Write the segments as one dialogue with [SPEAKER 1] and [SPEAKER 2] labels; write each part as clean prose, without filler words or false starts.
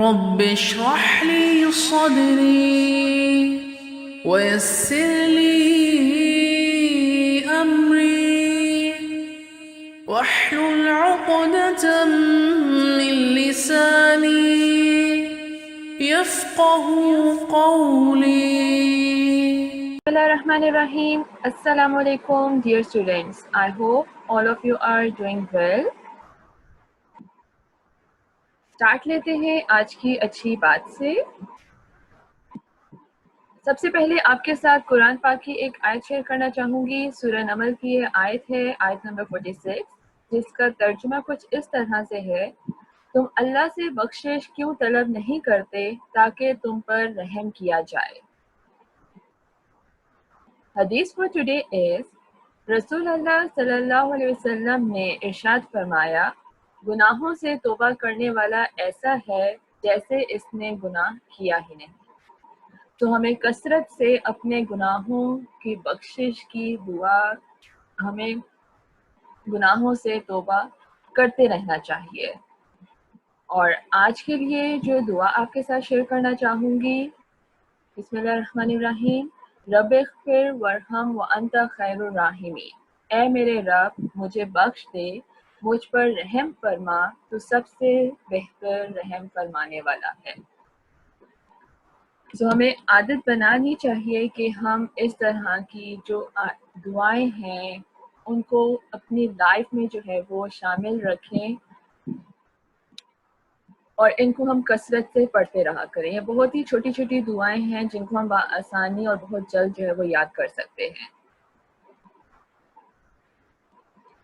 [SPEAKER 1] رب اشرح لي صدري ويسر لي أمري واحلل عقدة من لساني يفقه قولي.
[SPEAKER 2] Bismillahirrahmanirrahim. Assalamu alaikum, dear students. I hope all of you are doing well. Start लेते हैं आज की अच्छी बात से। सबसे पहले आपके साथ कुरान पाक की एक आयत शेयर करना चाहूँगी। सूरह नमल की ये आयत है, आयत नंबर 46, जिसका तर्जुमा कुछ इस तरह से है, तुम अल्लाह से बख्शिश क्यों तलब नहीं करते ताकि तुम पर रहम किया जाए। हदीस फॉर टुडे इज, रसूल अल्लाह सल्लल्लाहु अलैहि वसल्लम ने इरशाद फरमाया, गुनाहों से तौबा करने वाला ऐसा है जैसे इसने गुनाह किया ही नहीं। तो हमें कसरत से अपने गुनाहों की बख्शिश की दुआ, हमें गुनाहों से तौबा करते रहना चाहिए। और आज के लिए जो दुआ आपके साथ शेयर करना चाहूँगी, बिस्मिल्लाहिर्रहमानिर्रहीम, रब्बिग़फिर वरहम व अंता खैरुर राहिमीन। ऐ मेरे रब, मुझे बख्श दे, मुझ पर रहम फरमा, तो सबसे बेहतर रहम फरमाने वाला है। तो हमें आदत बनानी चाहिए कि हम इस तरह की जो दुआएं हैं उनको अपनी लाइफ में जो है वो शामिल रखें और इनको हम कसरत से पढ़ते रहा करें। ये बहुत ही छोटी छोटी दुआएं हैं जिनको हम आसानी और बहुत जल्द जो है वो याद कर सकते हैं।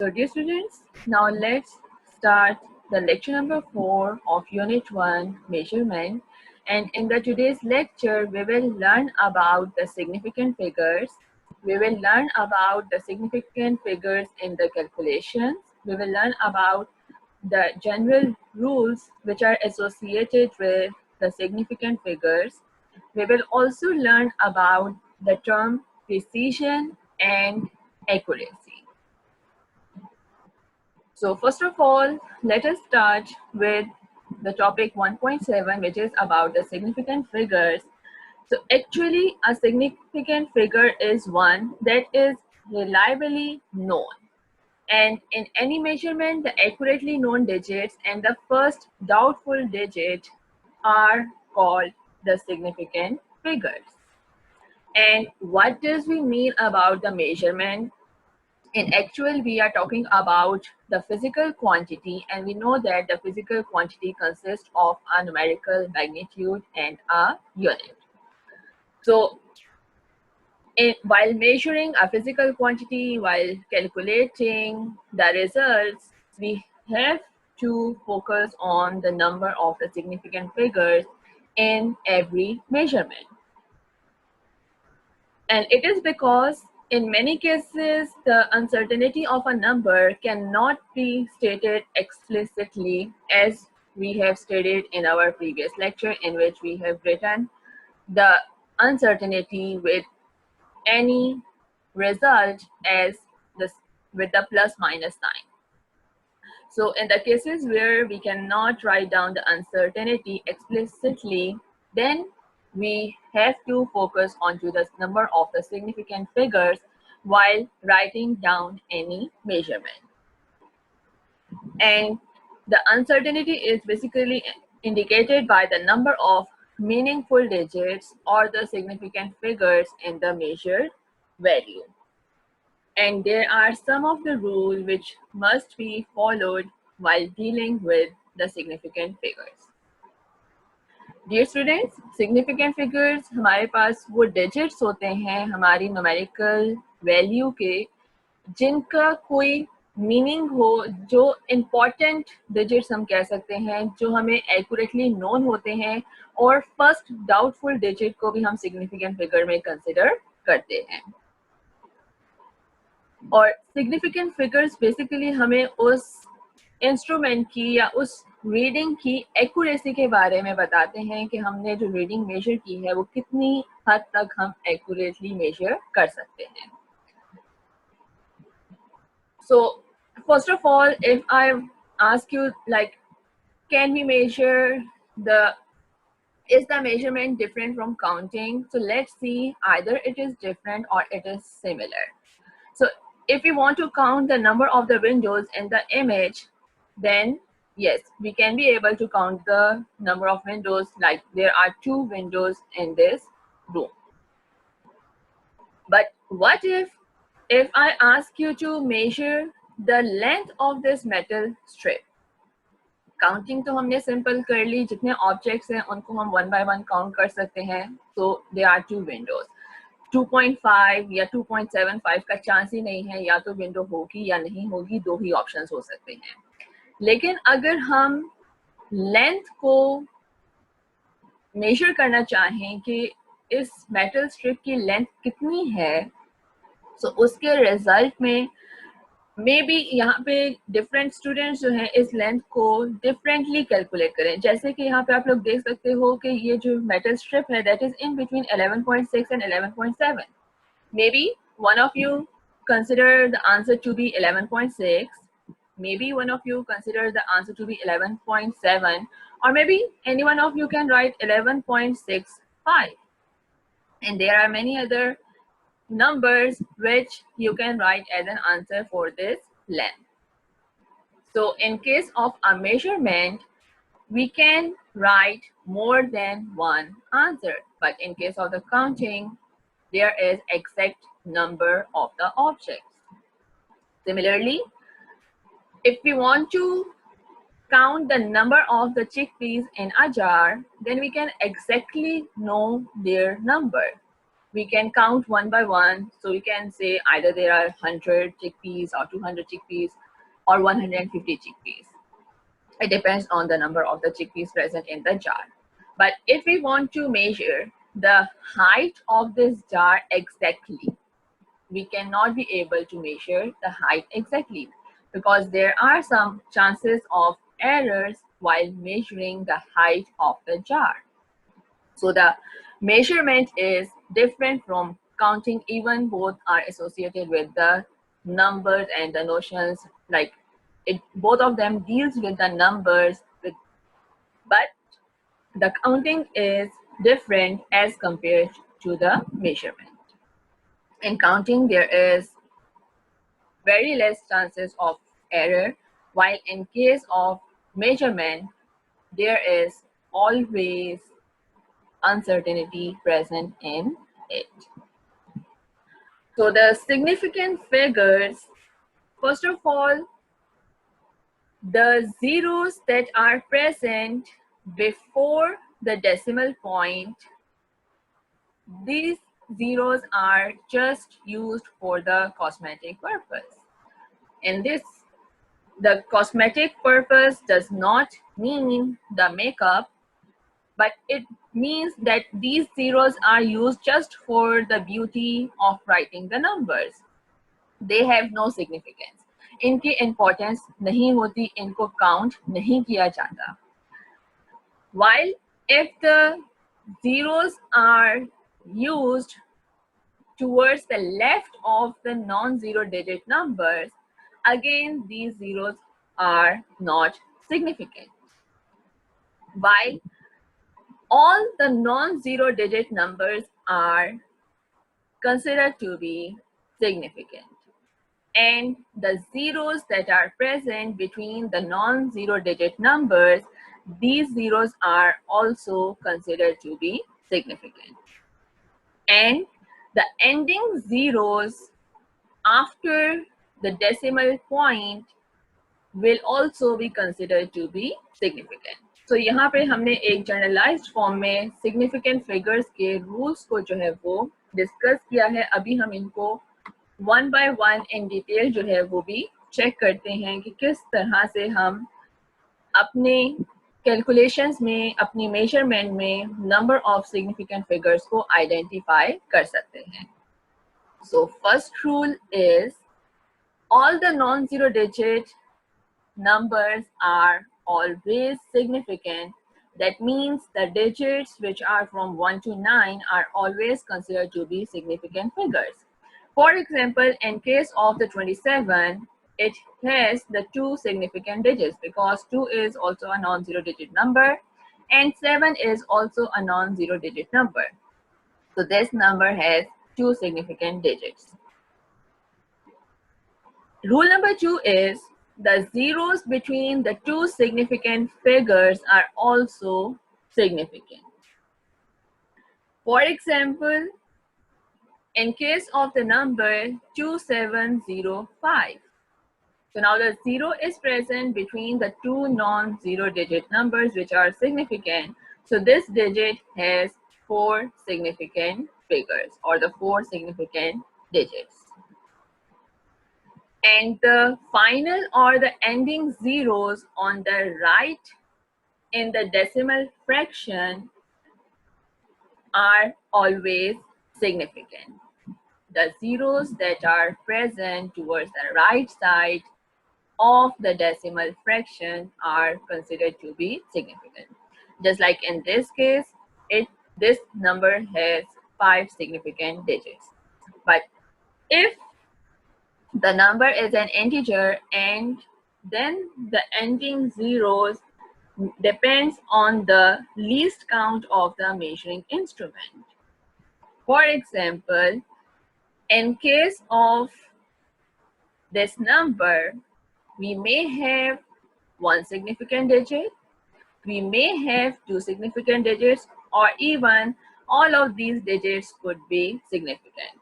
[SPEAKER 2] So dear students, now let's start the lecture number 4 of Unit 1, Measurement. And in the today's lecture, we will learn about the significant figures. We will learn about the significant figures in the calculations. We will learn about the general rules which are associated with the significant figures. We will also learn about the term precision and accuracy. So first of all, let us start with the topic 1.7, which is about the significant figures. So actually, a significant figure is one that is reliably known. And in any measurement, the accurately known digits and the first doubtful digit are called the significant figures. And what does we mean about the measurement? In actual, we are talking about the physical quantity, and we know that the physical quantity consists of a numerical magnitude and a unit. So while measuring a physical quantity, while calculating the results, we have to focus on the number of the significant figures in every measurement. And it is because in many cases, the uncertainty of a number cannot be stated explicitly, as we have stated in our previous lecture, in which we have written the uncertainty with any result as this with the plus minus sign. So in the cases where we cannot write down the uncertainty explicitly, then we have to focus onto the number of the significant figures while writing down any measurement. And the uncertainty is basically indicated by the number of meaningful digits or the significant figures in the measured value. And there are some of the rules which must be followed while dealing with the significant figures. Dear students, significant figures हमारे पास वो digits होते हैं हमारी numerical value के जिनका कोई meaning हो, जो important digits हम कह सकते हैं, जो हमें accurately known होते हैं, और first doubtful digit को भी हम significant figure में consider करते हैं। और सिग्निफिकेंट फिगर्स बेसिकली हमें उस इंस्ट्रूमेंट की या उस रीडिंग की एक्यूरेसी के बारे में बताते हैं कि हमने जो रीडिंग मेजर की है वो कितनी हद तक हम एक्यूरेटली मेजर कर सकते हैं। So first of all, if I ask you like, can we measure the Is the measurement different from counting? So let's see, either it is different or it is similar. So if we want to count the number of the windows in the image, then yes, we can be able to count the number of windows, like there are 2 windows in this room. But what if I ask you to measure the length of this metal strip? Counting तो हमने simple कर ली, जितने objects हैं उनको हम 1 by 1 count कर सकते हैं. सो दे आर 2 विंडोज. 2.5 या 2.75 का चांस ही नहीं है, या तो विंडो होगी या नहीं होगी, 2 ही ऑप्शंस हो सकते हैं. लेकिन अगर हम लेंथ को मेजर करना चाहें कि इस मेटल स्ट्रिप की लेंथ कितनी है, सो उसके रिजल्ट में मे बी यहाँ पे डिफरेंट स्टूडेंट्स जो हैं इस लेंथ को डिफरेंटली कैलकुलेट करें. जैसे कि यहाँ पे आप लोग देख सकते हो कि ये जो मेटल स्ट्रिप है that is in between 11.6 and 11.7. May be one of you consider the answer to be 11.6, maybe one of you consider the answer to be 11.7, or maybe any one of you can write 11.65, and there are many other numbers which you can write as an answer for this length. So in case of a measurement, we can write more than one answer, but in case of the counting, there is exact number of the objects. Similarly, if we want to count the number of the chickpeas in a jar, then we can exactly know their number. We can count 1 by 1, so we can say either there are 100 chickpeas or 200 chickpeas or 150 chickpeas. It depends on the number of the chickpeas present in the jar. But if we want to measure the height of this jar exactly, we cannot be able to measure the height exactly, because there are some chances of errors while measuring the height of the jar. So the measurement is different from counting, even both are associated with the numbers and the notions, like both of them deals with the numbers, but the counting is different as compared to the measurement. In counting, there is very less chances of error, while in case of measurement, there is always uncertainty present in it. So the significant figures, first of all, the zeros that are present before the decimal point, these zeros are just used for the cosmetic purpose. In this, the cosmetic purpose does not mean the makeup, but it means that these zeros are used just for the beauty of writing the numbers. They have no significance. इनकी importance नहीं होती, इनको count नहीं किया जाता. While if the zeros are used towards the left of the non-zero digit numbers, again these zeros are not significant. While all the non-zero digit numbers are considered to be significant, and the zeros that are present between the non-zero digit numbers, these zeros are also considered to be significant. And the ending zeros after the decimal point will also be considered to be significant. So यहाँ पे हमने एक generalised form में significant figures के rules को जो है वो डिस्कस किया है. अभी हम इनको 1 by 1 इन डिटेल जो है वो भी चेक करते हैं कि किस तरह से हम अपने कैलकुलेशंस में, अपनी मेजरमेंट में नंबर ऑफ सिग्निफिकेंट फिगर्स को आइडेंटिफाई कर सकते हैं. So first rule is all the non-zero digit numbers are always significant. That means the digits which are from 1 to 9 are always considered to be significant figures. For example, in case of the 27, it has the 2 significant digits because 2 is also a non-zero digit number, and 7 is also a non-zero digit number. So this number has 2 significant digits. Rule number 2 is the zeros between the 2 significant figures are also significant. For example, in case of the number 2705, so now the 0 is present between the 2 non-zero digit numbers which are significant. So this digit has 4 significant figures or the 4 significant digits. And the final or the ending zeros on the right in the decimal fraction are always significant. The zeros that are present towards the right side of the decimal fraction are considered to be significant. Just like in this case, this number has 5 significant digits. But if the number is an integer and then the ending zeros depends on the least count of the measuring instrument. For example, in case of this number, we may have 1 significant digit, we may have 2 significant digits, or even all of these digits could be significant.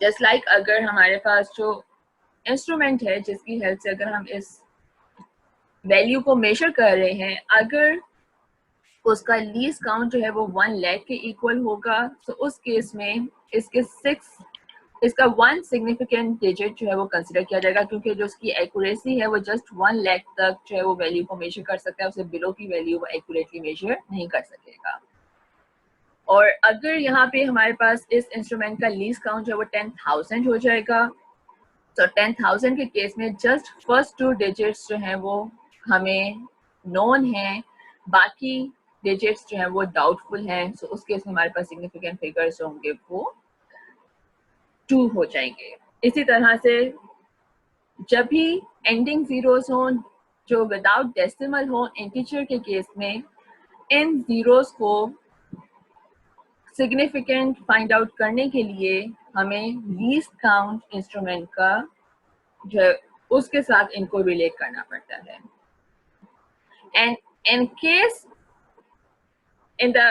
[SPEAKER 2] Just like अगर हमारे पास जो instrument है जिसकी help से अगर हम इस value को मेजर कर रहे हैं, अगर उसका लीस्ट काउंट जो है वो 1 लाख के इक्वल होगा, तो उस केस में इसका 1 सिग्निफिकेंट डिजिट जो है वो कंसिडर किया जाएगा, क्योंकि जो उसकी एक्यूरेसी है वो जस्ट 1 लाख तक जो है वो वैल्यू को मेजर कर सकता है, उससे बिलो की वैल्यू वो एक्यूरेटली मेजर नहीं कर सकेगा. और अगर यहाँ पे हमारे पास इस इंस्ट्रूमेंट का लीस्ट काउंट जो है वो 10,000 हो जाएगा, तो 10,000 के केस में जस्ट फर्स्ट 2 डिजिट्स जो हैं वो हमें नोन हैं, बाकी डिजिट्स जो हैं वो डाउटफुल हैं. सो उस केस में हमारे पास सिग्निफिकेंट फिगर्स जो होंगे वो 2 हो जाएंगे. इसी तरह से जब भी एंडिंग जीरोस हो जो विदाउट डेसिमल हो इंटीजर के केस में, इन जीरोस को सिग्निफिकेंट फाइंड आउट करने के लिए हमें लीस्ट काउंट इंस्ट्रूमेंट का जो है उसके साथ इनको रिलेट करना पड़ता है. And in the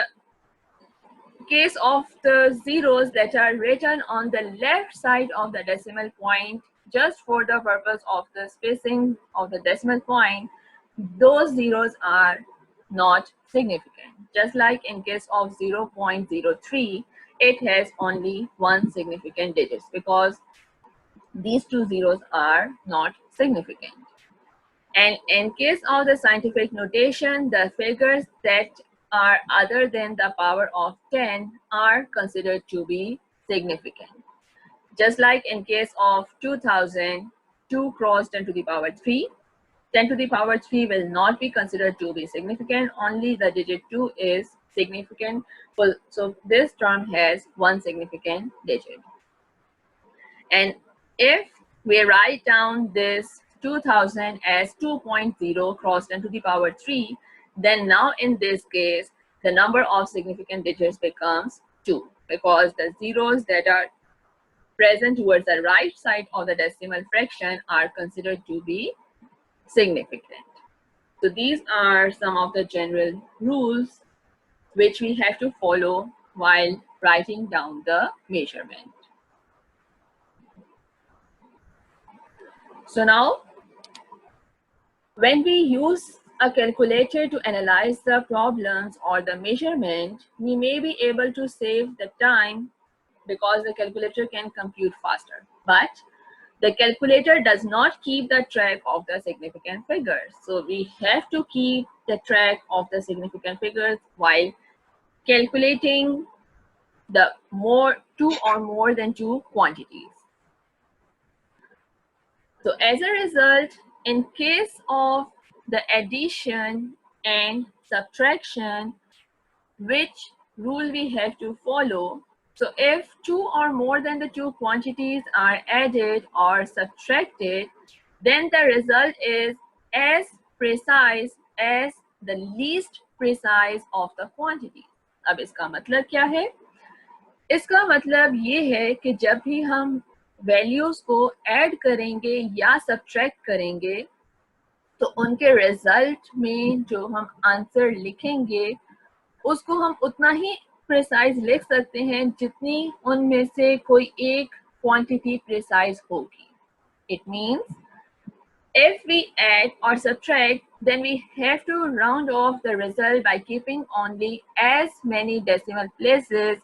[SPEAKER 2] case of the zeros that are written on the left side of the decimal point, just for the purpose of the spacing of the decimal point, those zeros are not significant. Just like in case of 0.03, it has only 1 significant digit because these 2 zeros are not significant. And in case of the scientific notation, the figures that are other than the power of 10 are considered to be significant. Just like in case of 2000, 2 cross 10 to the power 3, 10 to the power 3 will not be considered to be significant, only the digit 2 is significant. So this term has 1 significant digit. And if we write down this 2000 as 2.0 cross 10 to the power 3, then now in this case, the number of significant digits becomes 2, because the zeros that are present towards the right side of the decimal fraction are considered to be significant. So these are some of the general rules which we have to follow while writing down the measurement. So now, when we use a calculator to analyze the problems or the measurement, we may be able to save the time because the calculator can compute faster. But the calculator does not keep the track of the significant figures. So we have to keep the track of the significant figures while calculating the 2 or more than 2 quantities. So as a result, in case of the addition and subtraction, which rule we have to follow? So if 2 or more than the 2 quantities are added or subtracted, then the result is as precise as the least precise of the quantity. अब इसका मतलब क्या है? इसका मतलब ये है कि जब भी हम वैल्यूज को ऐड करेंगे या सब्ट्रैक्ट करेंगे तो उनके रिजल्ट में जो हम आंसर लिखेंगे उसको हम उतना ही प्रिसाइज लिख सकते हैं जितनी उनमें से कोई एक क्वांटिटी प्रिसाइज होगी. It means if we add or subtract, then we have to round off the result by keeping only as many decimal places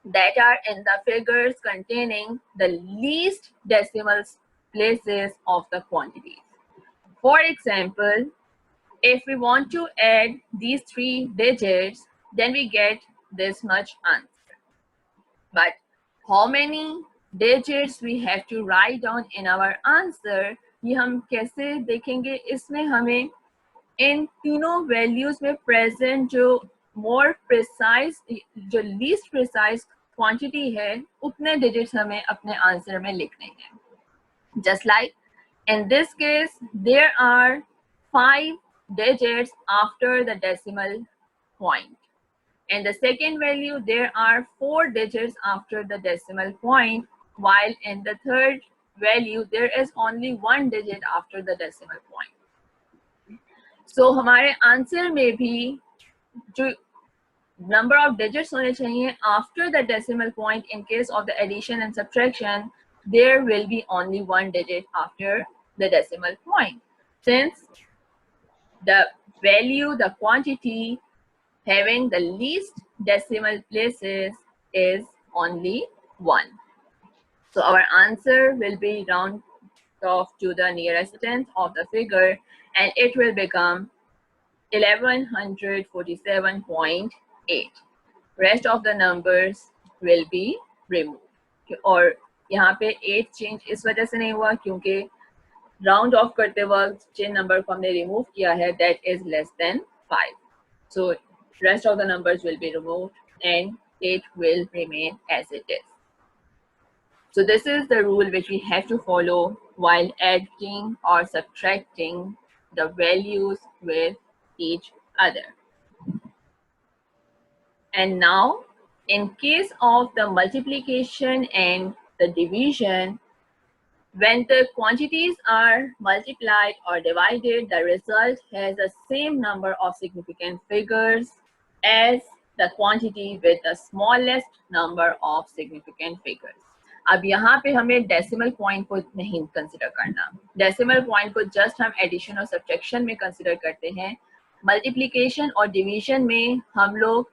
[SPEAKER 2] that are in the figures containing the least decimal places of the quantities. For example, if we want to add these 3 digits, then we get this much answer. But how many digits we have to write down in our answer, ये हम कैसे देखेंगे? इसमें हमें इन तीनों values में present जो more precise जो लीस्ट प्रिसाइज क्वांटिटी है उतने डिजिट्स हमें अपने आंसर में लिखने हैं. Just like in this case, there are 5 digits after the decimal point. In the second value, there are 4 digits after the decimal point, while in the third value, there is only 1 digit after the decimal point. So, हमारे answer में भी जो number of digits होने चाहिए after the decimal point in case of the addition and subtraction, there will be only 1 digit after the decimal point. Since the value, the quantity having the least decimal places is only 1. So our answer will be round off to the nearest tenth of the figure and it will become 1147.8. Rest of the numbers will be removed. और यहाँ पे 8 change इस वजह से नहीं हुआ क्योंकि round of करते वक्त जिन नंबर को हमने रिमूव किया है that is less than 5. So rest of the numbers will be removed and it will remain as it is. So this is the rule which we have to follow while adding or subtracting the values with each other. And now, in case of the multiplication and the division, when the quantities are multiplied or divided, the result has the same number of significant figures as the quantity with the smallest number of significant figures. अब यहाँ पे हमें decimal point को नहीं consider करना. Decimal point को just हम addition और सब्ट्रैक्शन में कंसिडर करते हैं. मल्टीप्लिकेशन और डिवीजन में हम लोग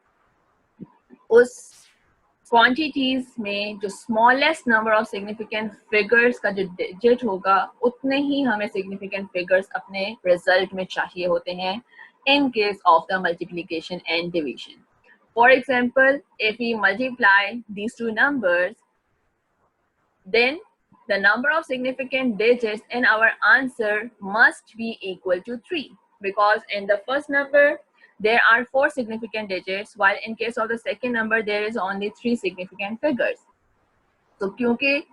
[SPEAKER 2] उस क्वांटिटीज में जो smallest number of significant figures का जो डिजिट होगा उतने ही हमें सिग्निफिकेंट फिगर्स अपने रिजल्ट में चाहिए होते हैं in case of the multiplication and division. For example, if we multiply these two numbers, then the number of significant digits in our answer must be equal to 3 because in the first number there are 4 significant digits while in case of the second number there is only 3 significant figures. So क्योंकि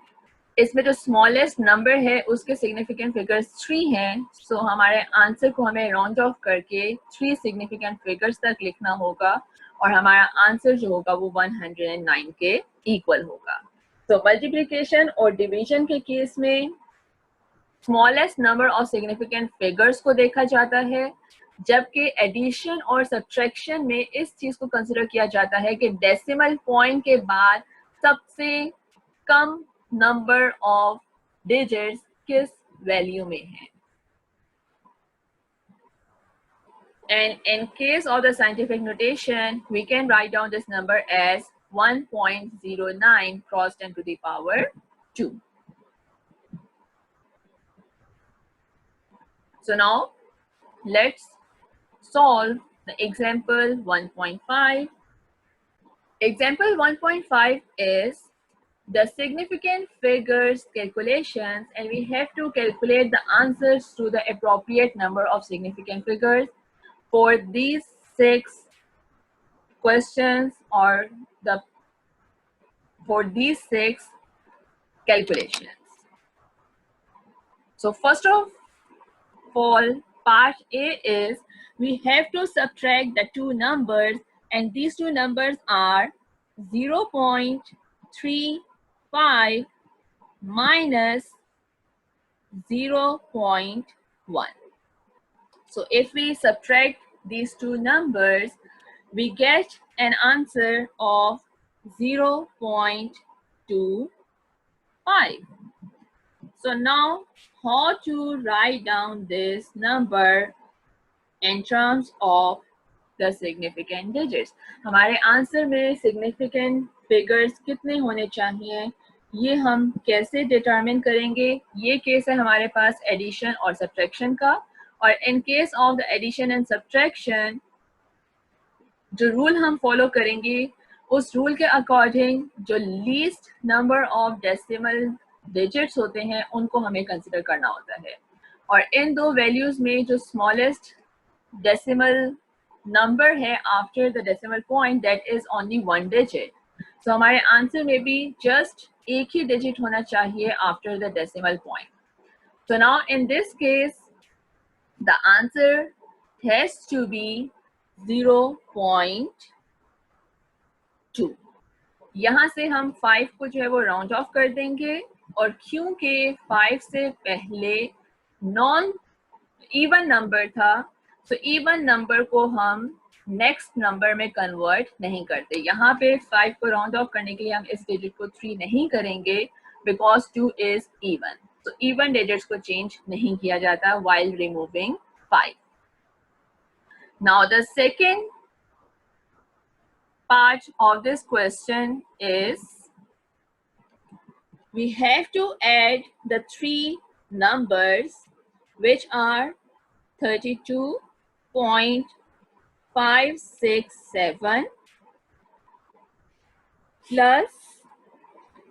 [SPEAKER 2] इसमें जो smallest number है उसके significant figures 3 हैं, so हमारे answer को हमें round of करके 3 significant figures तक लिखना होगा और हमारा आंसर जो होगा वो 109 के इक्वल होगा. तो मल्टीप्लिकेशन और डिवीजन के केस में smallest number of significant figures को देखा जाता है, जबकि एडिशन और सब्ट्रैक्शन में इस चीज को कंसिडर किया जाता है कि डेसिमल पॉइंट के बाद सबसे कम नंबर ऑफ डिजिट्स किस वैल्यू में है. And in case of the scientific notation, we can write down this number as 1.09 cross 10 to the power 2. So now let's solve the example 1.5. Example 1.5 is the significant figures calculations, and we have to calculate the answers to the appropriate number of significant figures for these 6 questions or for these 6 calculations. So first of all, part A is we have to subtract the two numbers, and these two numbers are 0.35 minus 0.1. So if we subtract these two numbers, we get an answer of 0.25. So now, how to write down this number in terms of the significant digits? हमारे answer में significant figures कितने होने चाहिए, ये हम कैसे determine करेंगे? ये केस है हमारे पास एडिशन और सब्ट्रैक्शन का, और in case of the addition and subtraction जो रूल हम फॉलो करेंगे, उस रूल के अकॉर्डिंग जो least number of decimal digits होते हैं उनको हमें कंसिडर करना होता है, और इन दो वैल्यूज में जो स्मॉलेस्ट डेसिमल नंबर है after the decimal point, that is only 1 digit. So हमारे आंसर में भी जस्ट एक ही डिजिट होना चाहिए after the decimal point. So now in this case the answer has to be 0.2. यहाँ से हम 5 को जो है वो राउंड ऑफ कर देंगे, और क्योंकि 5 से पहले नॉन इवन नंबर था, तो इवन नंबर को हम नेक्स्ट नंबर में कन्वर्ट नहीं करते. यहाँ पे 5 को राउंड ऑफ करने के लिए हम इस डिजिट को 3 नहीं करेंगे, बिकॉज 2 इज इवन. तो इवन डिजिट्स को चेंज नहीं किया जाता while removing 5. Now the second part of this question is we have to add the three numbers which are 32.567 plus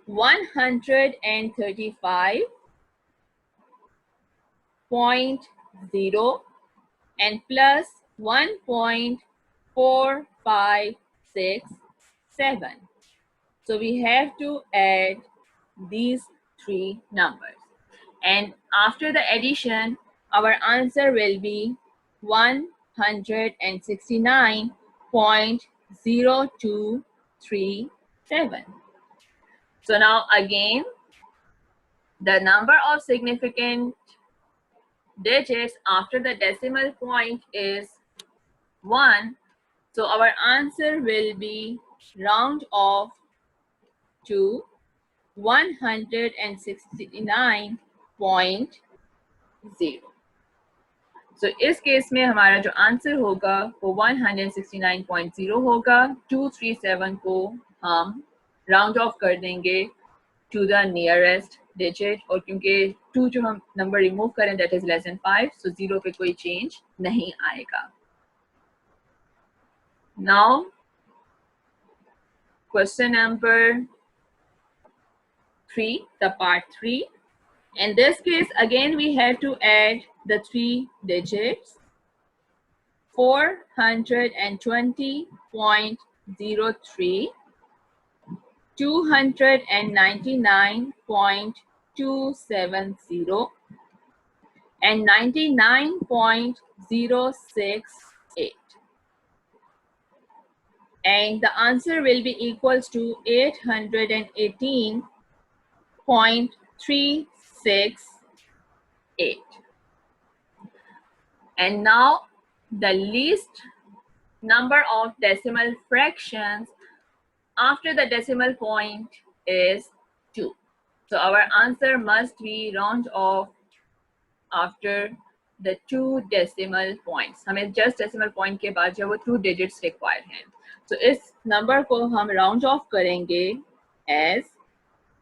[SPEAKER 2] 135.0 and plus 1.457. So we have to add these three numbers, and after the addition our answer will be 169.0237. So now again, the number of significant digits after the decimal point is 1. So our answer will be round off to 169.0. So इस case में हमारा जो answer होगा वो 169.0 होगा. 237 को हम round of कर देंगे टू द नियरेस्ट डिजिट, और क्योंकि 2 जो हम नंबर रिमूव करें दैट इज लेस देन 5, सो 0 पे कोई चेंज नहीं आएगा. Now question number 3, the part 3. In this case again we have to add the 3 digits. 420.03, 299.270 and 99.068, and the answer will be equals to 818.368. And now the least number of decimal fractions after the decimal point is 2. So our answer must be round off after the 2 decimal points. हमें just decimal point के बाद जो वो 2 digits required हैं. So इस number को हम round off करेंगे as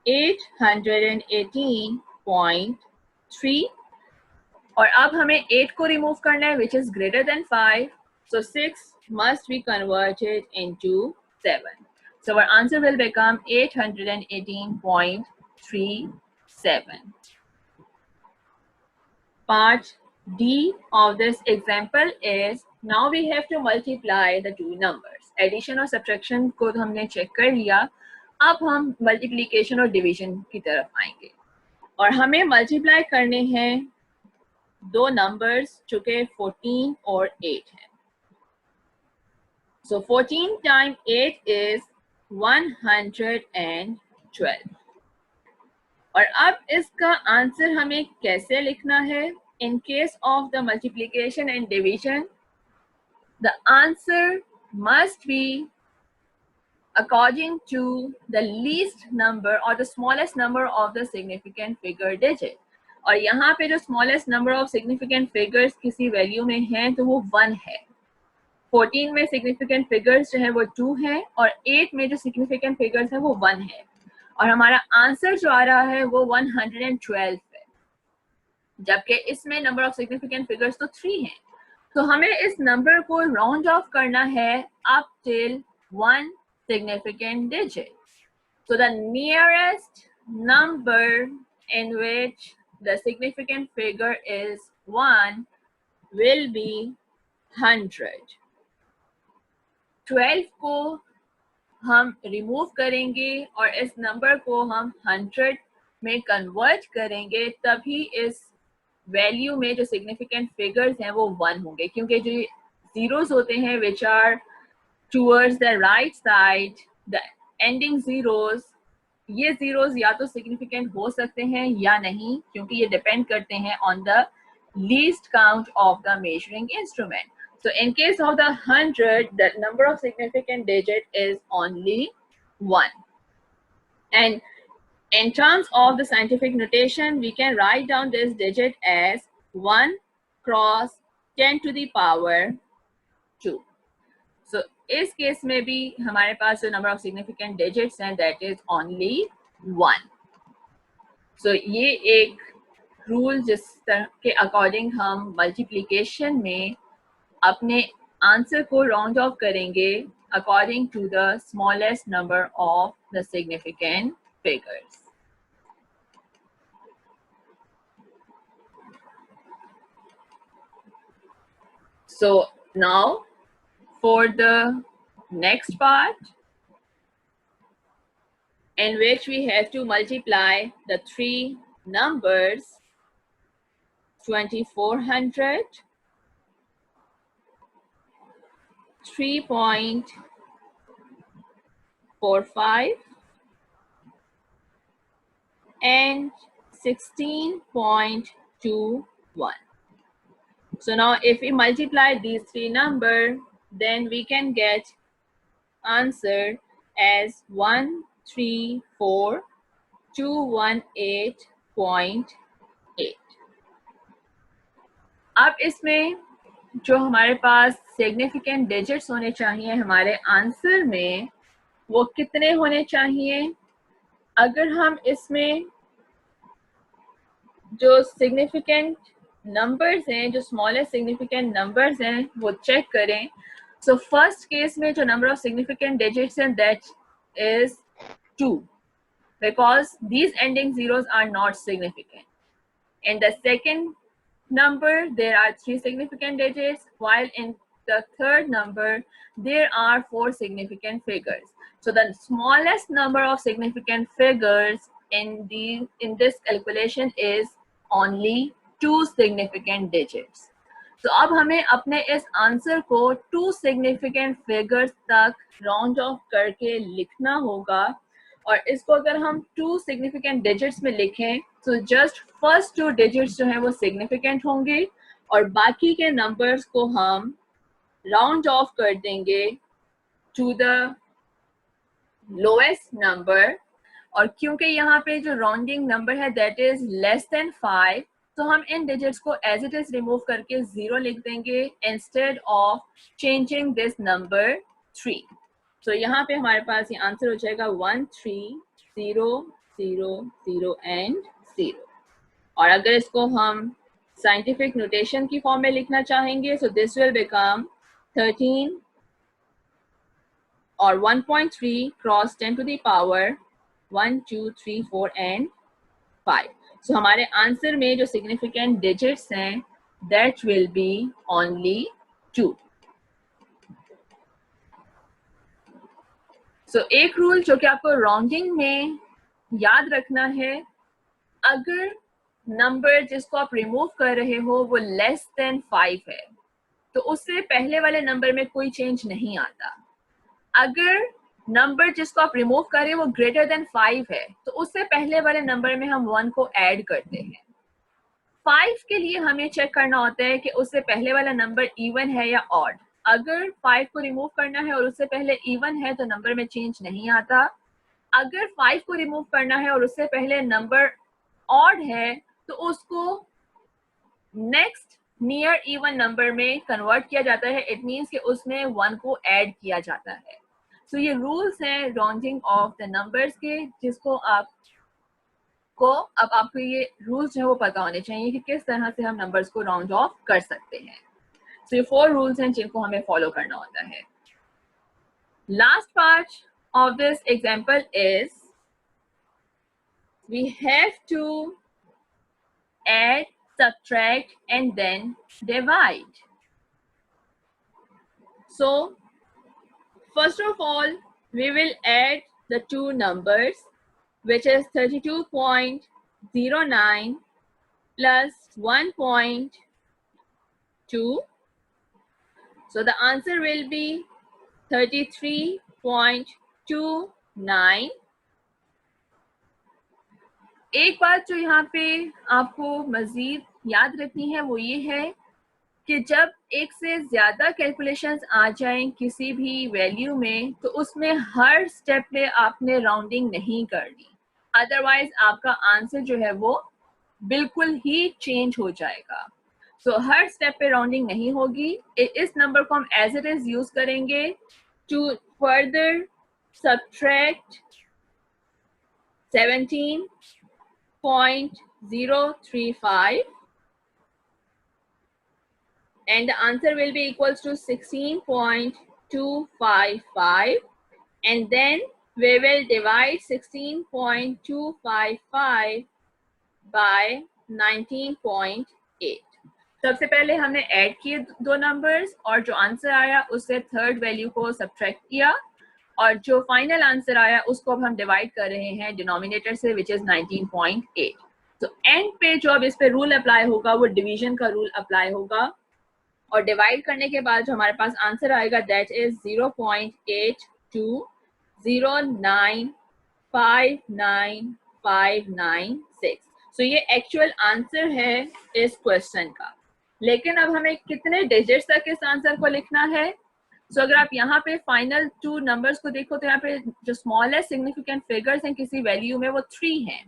[SPEAKER 2] 818.3, और अब हमें 8 को remove करना है which is greater than 5. So 6 must be converted into 7. So our answer will become 818.37. Part D of this example is now we have to multiply the two numbers. Addition और subtraction को हमने check कर लिया. अब हम multiplication और division की तरफ आएंगे, और हमें multiply करने हैं दो नंबर्स जो कि 14 और 8 हैं। So 14 times 8 is 112. और अब इसका आंसर हमें कैसे लिखना है? In case of the multiplication and division, the answer must be according to the least number or the smallest number of the significant figure digit. और यहाँ पे जो smallest number of significant figures किसी value में है तो वो 1 है। 14 में significant figures जो है वो 2 है और 8 में जो significant figures है वो 1 है और हमारा आंसर जो आ रहा है वो 112 है, जबकि इसमें नंबर ऑफ सिग्निफिकेंट फिगर्स तो 3 हैं। तो हमें इस नंबर को राउंड ऑफ करना है up till 1 significant digit. So the nearest number in which the significant figure is 1 will be 100. 12 को हम रिमूव करेंगे और इस नंबर को हम 100 में कन्वर्ट करेंगे, तभी इस वैल्यू में जो सिग्निफिकेंट फिगर्स हैं वो 1 होंगे, क्योंकि जो जीरोस होते हैं which are towards the right side, the ending zeros, ये जीरोस या तो सिग्निफिकेंट हो सकते हैं या नहीं, क्योंकि ये डिपेंड करते हैं on the least count of the measuring instrument. So in case of the 100, the number of significant digit is only 1. And in terms of the scientific notation, we can write down this digit as 1 cross 10 to the power 2. So इस case में भी हमारे पास जो number of significant digits हैं that is only 1. So ये एक rule जिस तरह के अकॉर्डिंग हम मल्टीप्लिकेशन में अपने आंसर को राउंड ऑफ करेंगे according to the smallest number of the significant figures. So now for the next part, in which we have to multiply the three numbers 2400, 3.45 and 16.21. So now if we multiply these three numbers, then we can get answer as 134,218.8. अब इसमें जो हमारे पास significant digits होने चाहिए हमारे answer में, वो कितने होने चाहिए? अगर हम इसमें जो सिग्निफिकेंट नंबर्स हैं, जो स्मॉलेस्ट सिग्निफिकेंट नंबर्स हैं, वो चेक करें. सो फर्स्ट केस में जो नंबर ऑफ सिग्निफिकेंट डिजिट्स हैं that is 2, because these ending zeros are not significant. In the second number, there are 3 significant digits, while in the third number, there are 4 significant figures. So the smallest number of significant figures in this calculation is only 2 significant digits. So अब हमें अपने इस answer को 2 significant figures तक round of करके लिखना होगा. और इसको अगर हम 2 significant digits में लिखें तो जस्ट फर्स्ट 2 digits जो हैं वो significant होंगे और बाकी के नंबर्स को हम राउंड ऑफ कर देंगे टू द लोएस्ट नंबर. और क्योंकि यहाँ पे जो राउंडिंग नंबर है दैट इज लेस देन 5, तो हम इन डिजिट्स को एज इट इज रिमूव करके 0 लिख देंगे instead of changing this number 3. तो यहाँ पे हमारे पास ये आंसर हो जाएगा 13000 एंड 0. और अगर इसको हम साइंटिफिक नोटेशन की फॉर्म में लिखना चाहेंगे सो दिस विल बिकम 13 और 1.3 cross 10 to the power 1 2 3 4 and 5. So हमारे आंसर में जो सिग्निफिकेंट डिजिट्स हैं that will be only 2. So एक रूल जो कि आपको राउंडिंग में याद रखना है, अगर नंबर जिसको आप रिमूव कर रहे हो वो लेस देन 5 है तो उससे पहले वाले नंबर में कोई चेंज नहीं आता। अगर नंबर जिसको आप रिमूव कर रहे हैं वो ग्रेटर देन 5 है तो उससे पहले वाले नंबर में हम 1 को ऐड करते हैं। 5 के लिए हमें चेक करना होता है कि उससे पहले वाला नंबर इवन है या ऑड। अगर 5 को रिमूव करना है और उससे पहले इवन है तो नंबर में चेंज नहीं आता। अगर 5 को रिमूव करना है और उससे पहले नंबर ऑड है तो उसको नेक्स्ट नियर इवन नंबर में कन्वर्ट किया जाता है। इट मीन्स कि उसमें 1 को ऐड किया जाता है। सो ये रूल्स हैं राउंडिंग ऑफ द नंबर्स के, जिसको अब आपको ये रूल्स जो है वो पता होने चाहिए कि किस तरह से हम नंबर्स को राउंड ऑफ कर सकते हैं। सो ये 4 रूल्स हैं जिनको हमें फॉलो करना होता है। Last part of this example is we have to add, subtract and then divide. So first of all we will add the two numbers which is 32.09 plus 1.2. So the answer will be 33.29. एक बात जो यहाँ पे आपको मजीद याद रखनी है वो ये है कि जब एक से ज़्यादा कैलकुलेशंस आ जाएं किसी भी वैल्यू में तो उसमें हर स्टेप पे आपने राउंडिंग नहीं करनी, अदरवाइज आपका आंसर जो है वो बिल्कुल ही चेंज हो जाएगा। सो हर स्टेप पे राउंडिंग नहीं होगी। इस नंबर को हम एज इट इज़ यूज़ करेंगे to further subtract 17.035 and the answer will be equals to 16.255 and then we will divide 16.255 by 19.8. सबसे पहले हमने ऐड किए दो नंबर्स और जो आंसर आया उससे थर्ड वैल्यू को सब्ट्रैक्ट किया और जो फाइनल आंसर आया उसको अब हम डिवाइड कर रहे हैं डिनोमिनेटर से विच इज 19.8। तो एंड पे जो अब इस पे रूल अप्लाई होगा वो डिवीजन का रूल अप्लाई होगा और डिवाइड करने के बाद जो हमारे पास आंसर आएगा दैट इज 0.82095956। सो ये एक्चुअल आंसर है इस क्वेश्चन का। लेकिन अब हमें कितने डिजिट्स तक इस आंसर को लिखना है? सो अगर आप यहाँ पे फाइनल 2 नंबर्स को देखो तो यहाँ पे जो स्मॉलेस्ट सिग्निफिकेंट फिगर्स हैं किसी वैल्यू में वो 3 हैं।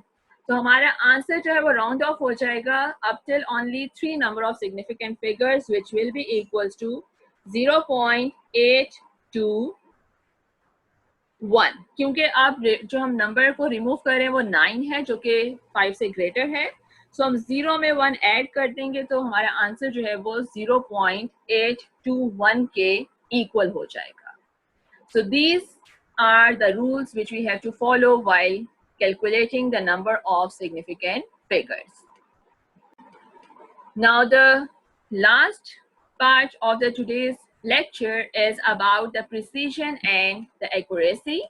[SPEAKER 2] तो हमारा आंसर जो है वो राउंड ऑफ हो जाएगा up till only 3 number of significant figures which will be equals to 0.821, क्योंकि आप जो हम नंबर को रिमूव कर रहे हैं वो 9 है जो कि 5 से ग्रेटर है। सो हम 0 में 1 ऐड कर देंगे तो हमारा आंसर जो है वो 0.821 के इक्वल हो जाएगा। So these are the rules which we have to follow while calculating the number of significant figures. Now the last part of the today's lecture is about the precision and the accuracy.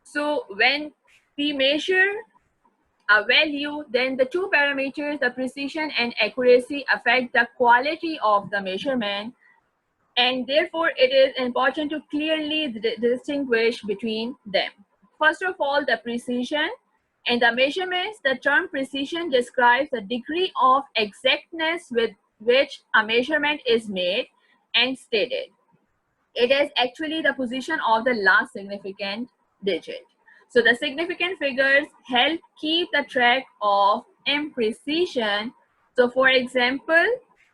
[SPEAKER 2] So when we measure a value, then the two parameters, the precision and accuracy, affect the quality of the measurement, and therefore it is important to clearly distinguish between them. First of all, the precision and the measurements. The term precision describes the degree of exactness with which a measurement is made and stated. It is actually the position of the last significant digit. So the significant figures help keep the track of imprecision. So for example,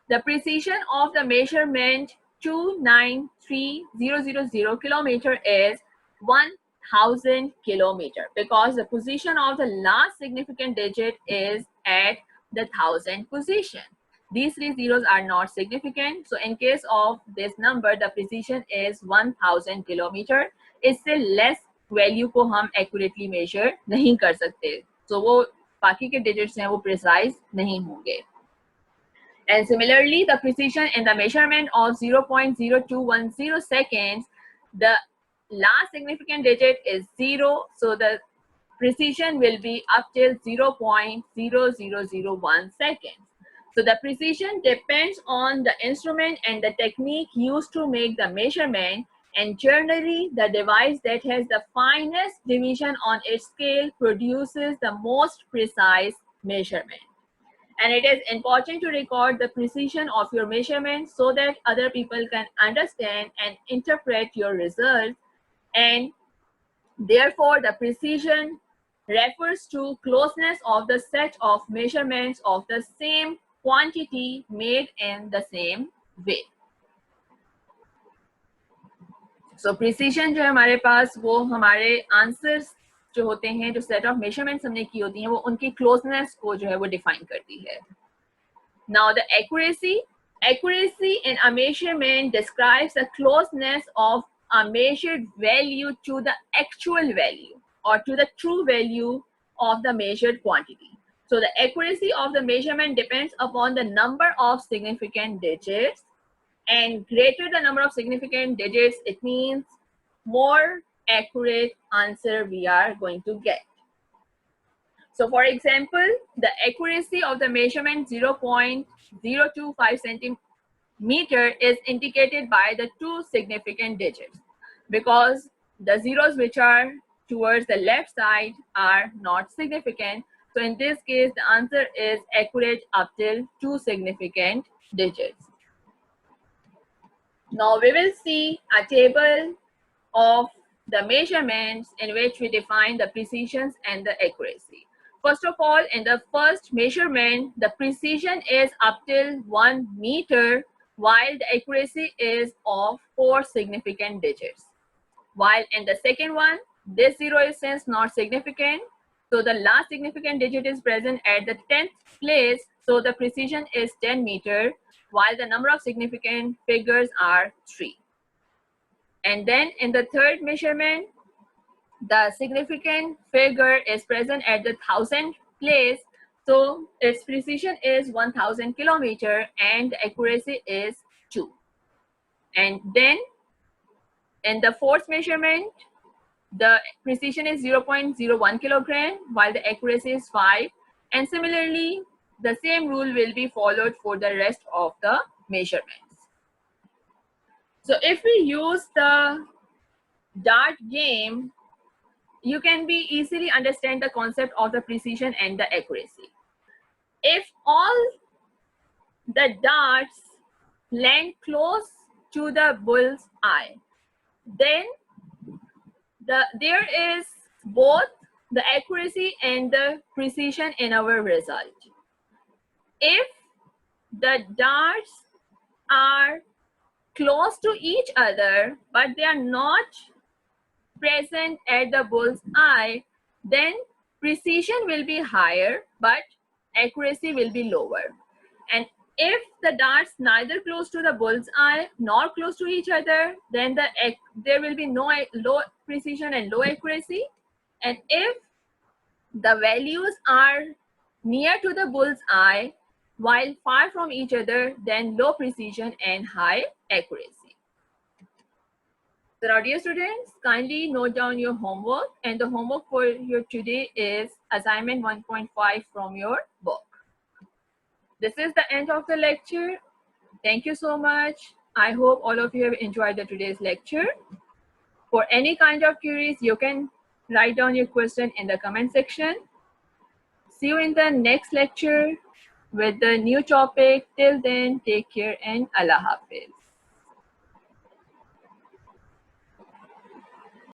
[SPEAKER 2] the precision of the measurement 293,000 kilometer is 1000 kilometer because the position of the last significant digit is at the 1000 position. These 3 zeros are not significant. So in case of this number, the precision is 1000 kilometer. इससे less value को हम accurately measure नहीं कर सकते. So वो बाकी के digits हैं वो precise नहीं होंगे. And similarly, the precision in the measurement of 0.0210 seconds, the last significant digit is 0. So the precision will be up till 0.0001 seconds. So the precision depends on the instrument and the technique used to make the measurement, and generally the device that has the finest division on its scale produces the most precise measurement. And it is important to record the precision of your measurements so that other people can understand and interpret your results. And therefore, the precision refers to closeness of the set of measurements of the same quantity made in the same way. So precision जो है हमारे पास वो हमारे answers जो होते हैं, जो set of measurements हमने की होती हैं, वो उनकी क्लोजनेस को जो है वो डिफाइन करती है. Now the accuracy in a measurement describes the closeness of a measured value to the actual value or to the true value of the measured quantity. So the accuracy of the measurement depends upon the number of significant digits, and greater the number of significant digits, it means more accurate answer we are going to get. So for example, the accuracy of the measurement 0.025 centimeter is indicated by the two significant digits, because the zeros which are towards the left side are not significant. So in this case, the answer is accurate up till two significant digits. Now we will see a table of the measurements in which we define the precisions and the accuracy. First of all, in the first measurement, the precision is up till 1 meter, while the accuracy is of 4 significant digits. While in the second one, this zero is since not significant, so the last significant digit is present at the 10th place, so the precision is 10 meter, while the number of significant figures are 3. And then in the third measurement, the significant figure is present at the 1000th place, so its precision is 1000 kilometer and the accuracy is 2. And then in the fourth measurement, the precision is 0.01 kilogram while the accuracy is 5. And similarly, the same rule will be followed for the rest of the measurements. So if we use the dart game, you can be easily understand the concept of the precision and the accuracy. If all the darts land close to the bull's eye, then there is both the accuracy and the precision in our result. If the darts are close to each other, but they are not present at the bull's eye, then precision will be higher, but accuracy will be lower. And if the darts neither close to the bull's eye nor close to each other, then there will be no low precision and low accuracy. And if the values are near to the bull's eye while far from each other, then low precision and high accuracy. So now dear students, kindly note down your homework, and the homework for your today is assignment 1.5 from your book. This is the end of the lecture. Thank you so much. I hope all of you have enjoyed today's lecture. For any kind of queries, you can write down your question in the comment section. See you in the next lecture with the new topic. Till then, take care and Allah Hafiz.